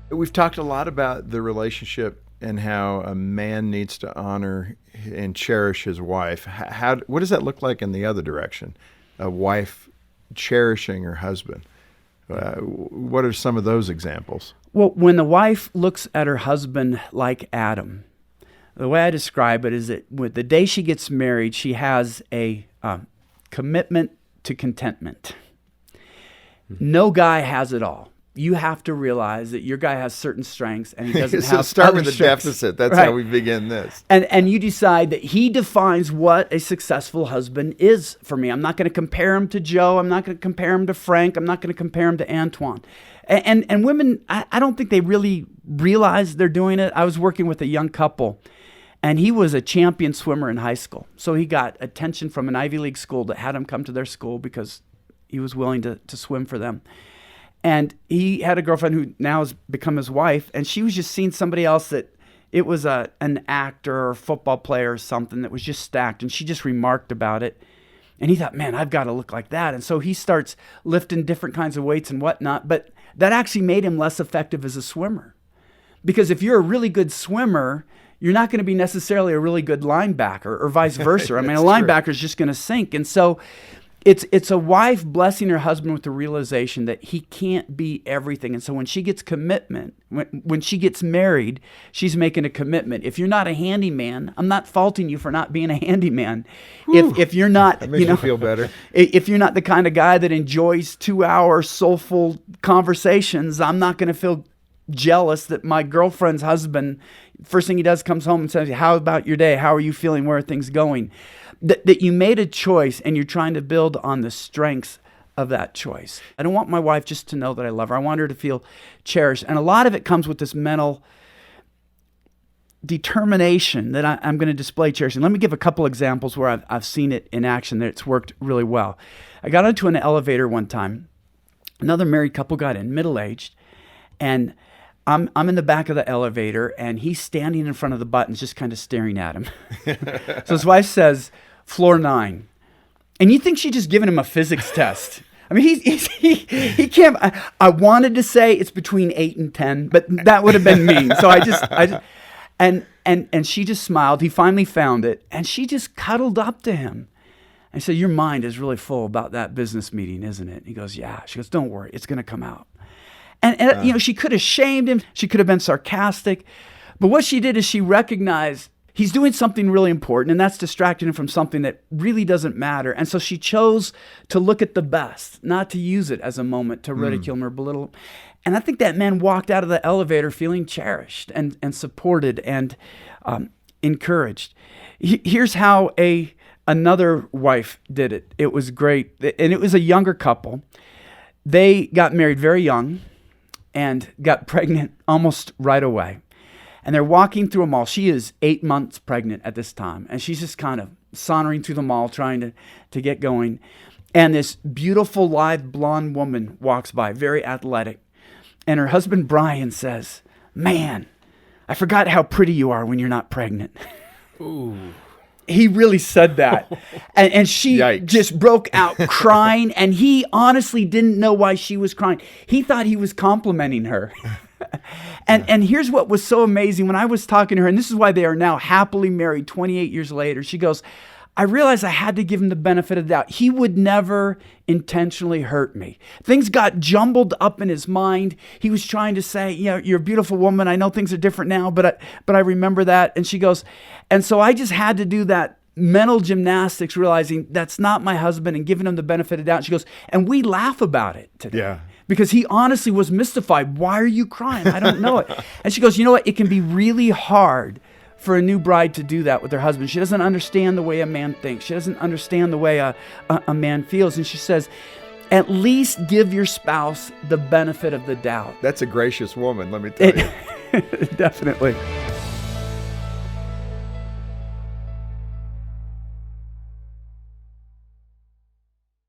We've talked a lot about the relationship and how a man needs to honor and cherish his wife. What does that look like in the other direction? A wife cherishing her husband. What are some of those examples? Well, when the wife looks at her husband like Adam, the way I describe it is that the day she gets married, she has a commitment to contentment. No guy has it all. You have to realize that your guy has certain strengths and he doesn't So have start other with the strengths. deficit. That's Right. how we begin this. And you decide that he defines what a successful husband is for me. I'm not going to compare him to Joe. I'm not going to compare him to Frank. I'm not going to compare him to Antoine. And women, I don't think they really realize they're doing it. I was working with a young couple, and he was a champion swimmer in high school. So he got attention from an Ivy League school that had him come to their school because he was willing to swim for them. And he had a girlfriend who now has become his wife, and she was just seeing somebody else that it was an actor or football player or something that was just stacked, and she just remarked about it. And he thought, man, I've got to look like that. And so he starts lifting different kinds of weights and whatnot, but that actually made him less effective as a swimmer. Because if you're a really good swimmer, you're not going to be necessarily a really good linebacker or vice versa. I mean, a linebacker is just going to sink. And so it's a wife blessing her husband with the realization that he can't be everything. And so when she gets commitment, when she gets married, she's making a commitment. If you're not a handyman, I'm not faulting you for not being a handyman. If you're not, that makes you feel better. If you're not the kind of guy that enjoys 2-hour soulful conversations, I'm not going to feel jealous that my girlfriend's husband, first thing he does, comes home and says, how about your day? How are you feeling? Where are things going? That you made a choice and you're trying to build on the strengths of that choice. I don't want my wife just to know that I love her. I want her to feel cherished. And a lot of it comes with this mental determination that I'm going to display cherishing. Let me give a couple examples where I've seen it in action, that it's worked really well. I got onto an elevator one time. Another married couple got in, middle-aged, and I'm in the back of the elevator, and he's standing in front of the buttons just kind of staring at him. So his wife says, floor 9. And you think she's just giving him a physics test. I mean, he can't. I wanted to say it's between 8 and 10, but that would have been mean. So I just and she just smiled. He finally found it, and she just cuddled up to him. I said, your mind is really full about that business meeting, isn't it? He goes, yeah. She goes, don't worry, it's going to come out. And you know, she could have shamed him. She could have been sarcastic. But what she did is she recognized he's doing something really important, and that's distracting him from something that really doesn't matter. And so she chose to look at the best, not to use it as a moment to ridicule him or belittle him. And I think that man walked out of the elevator feeling cherished and supported and encouraged. Here's how another wife did it. It was great. And it was a younger couple. They got married very young and got pregnant almost right away. And they're walking through a mall. She is 8 months pregnant at this time. And she's just kind of sauntering through the mall trying to get going. And this beautiful, lithe, blonde woman walks by, very athletic. And her husband, Brian, says, man, I forgot how pretty you are when you're not pregnant. Ooh. He really said that. And she Yikes. just broke out crying. And he honestly didn't know why she was crying. He thought he was complimenting her. And here's what was so amazing. When I was talking to her, and this is why they are now happily married 28 years later, she goes, I realized I had to give him the benefit of the doubt. He would never intentionally hurt me. Things got jumbled up in his mind. He was trying to say, you know, you're a beautiful woman. I know things are different now, but I remember that. And she goes, and so I just had to do that mental gymnastics, realizing that's not my husband and giving him the benefit of the doubt. She goes, and we laugh about it today. Yeah. Because he honestly was mystified. Why are you crying? I don't know it. And she goes, you know what? It can be really hard for a new bride to do that with her husband. She doesn't understand the way a man thinks. She doesn't understand the way a man feels. And she says, at least give your spouse the benefit of the doubt. That's a gracious woman, let me tell you. Definitely.